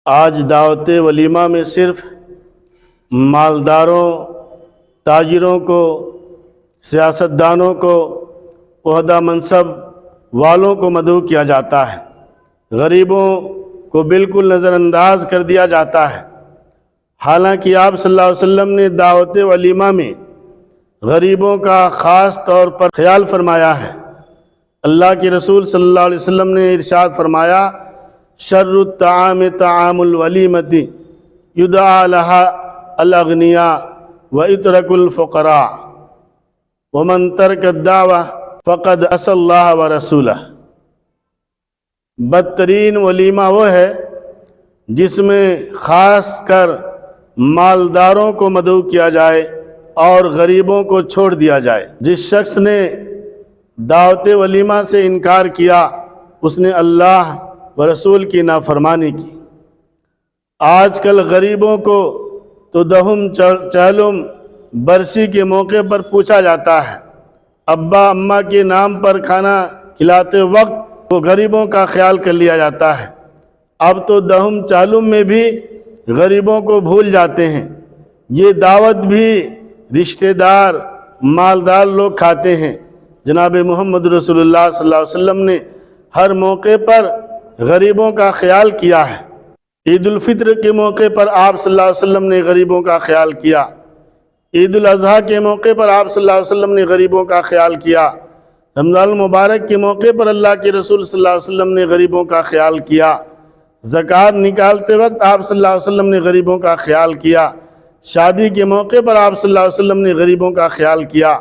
آج دعوت ولیمہ میں صرف مالداروں، تاجروں کو، سیاستدانوں کو، عہدہ منصب والوں کو مدعو کیا جاتا ہے، غریبوں کو بالکل نظر انداز کر دیا جاتا ہے۔ حالانکہ آپ صلی اللہ علیہ وسلم نے دعوت ولیمہ میں غریبوں کا خاص طور پر خیال فرمایا ہے۔ اللہ کے رسول صلی اللہ علیہ وسلم نے ارشاد فرمایا، شر الطعام طعام الولیمۃ یدعى لها الاغنیاء ویترک الفقراء ومن ترک الدعوہ فقد عصی اللہ ورسولہ۔ بدترین ولیمہ وہ ہے جس میں خاص کر مالداروں کو مدعو کیا جائے اور غریبوں کو چھوڑ دیا جائے۔ جس شخص نے دعوت ولیمہ سے انکار کیا اس نے اللہ و رسول کی نافرمانی کی۔ آج کل غریبوں کو تو دہم چہلم برسی کے موقع پر پوچھا جاتا ہے، ابا اماں کے نام پر کھانا کھلاتے وقت وہ غریبوں کا خیال کر لیا جاتا ہے۔ اب تو دہم چہلم میں بھی غریبوں کو بھول جاتے ہیں۔ یہ دعوت بھی رشتہ دار مالدار لوگ کھاتے ہیں۔ جناب محمد رسول اللہ صلی اللہ علیہ وسلم نے ہر موقع پر غریبوں کا خیال کیا ہے۔ عید الفطر کے موقع پر آپ صلی اللہ علیہ وسلم نے غریبوں کا خیال کیا، عید الاضحیٰ کے موقع پر آپ صلی اللہ علیہ وسلم نے غریبوں کا خیال کیا، رمضان المبارک کے موقع پر اللہ کے رسول صلی اللہ علیہ وسلم نے غریبوں کا خیال کیا، زکوٰۃ نکالتے وقت آپ صلی اللہ علیہ وسلم نے غریبوں کا خیال کیا، شادی کے موقع پر آپ صلی اللہ علیہ وسلم نے غریبوں کا خیال کیا۔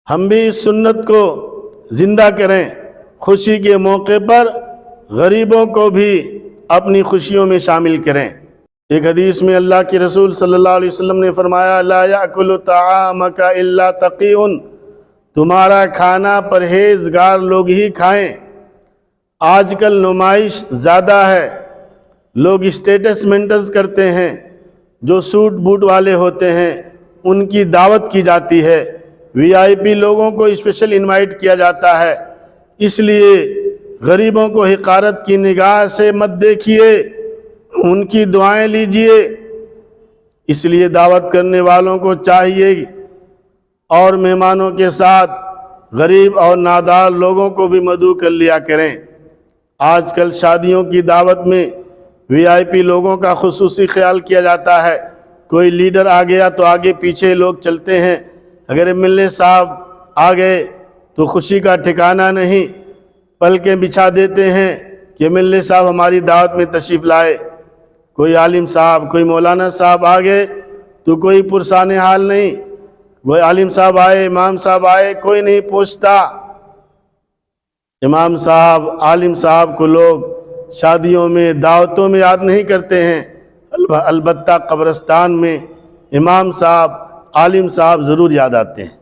ہم بھی اس سنت کو زندہ کریں، خوشی کے موقع پر غریبوں کو بھی اپنی خوشیوں میں شامل کریں۔ ایک حدیث میں اللہ کے رسول صلی اللہ علیہ وسلم نے فرمایا، لا یأکل طعامک الا تقی، تمہارا کھانا پرہیزگار لوگ ہی کھائیں۔ آج کل نمائش زیادہ ہے، لوگ اسٹیٹس مینٹینس کرتے ہیں، جو سوٹ بوٹ والے ہوتے ہیں ان کی دعوت کی جاتی ہے، وی آئی پی لوگوں کو اسپیشل انوائٹ کیا جاتا ہے۔ اس لیے غریبوں کو حقارت کی نگاہ سے مت دیکھیے، ان کی دعائیں لیجئے۔ اس لیے دعوت کرنے والوں کو چاہیے اور مہمانوں کے ساتھ غریب اور نادار لوگوں کو بھی مدعو کر لیا کریں۔ آج کل شادیوں کی دعوت میں وی آئی پی لوگوں کا خصوصی خیال کیا جاتا ہے۔ کوئی لیڈر آ گیا تو آگے پیچھے لوگ چلتے ہیں، اگر ایم ایل اے صاحب آ گئے تو خوشی کا ٹھکانہ نہیں، پلکیں بچھا دیتے ہیں کہ ایم ایل اے صاحب ہماری دعوت میں تشریف لائے۔ کوئی عالم صاحب، کوئی مولانا صاحب آ گئے تو کوئی پرسان حال نہیں، وہ عالم صاحب آئے، امام صاحب آئے، کوئی نہیں پوچھتا۔ امام صاحب، عالم صاحب کو لوگ شادیوں میں، دعوتوں میں یاد نہیں کرتے ہیں، البتہ قبرستان میں امام صاحب، عالم صاحب ضرور یاد آتے ہیں۔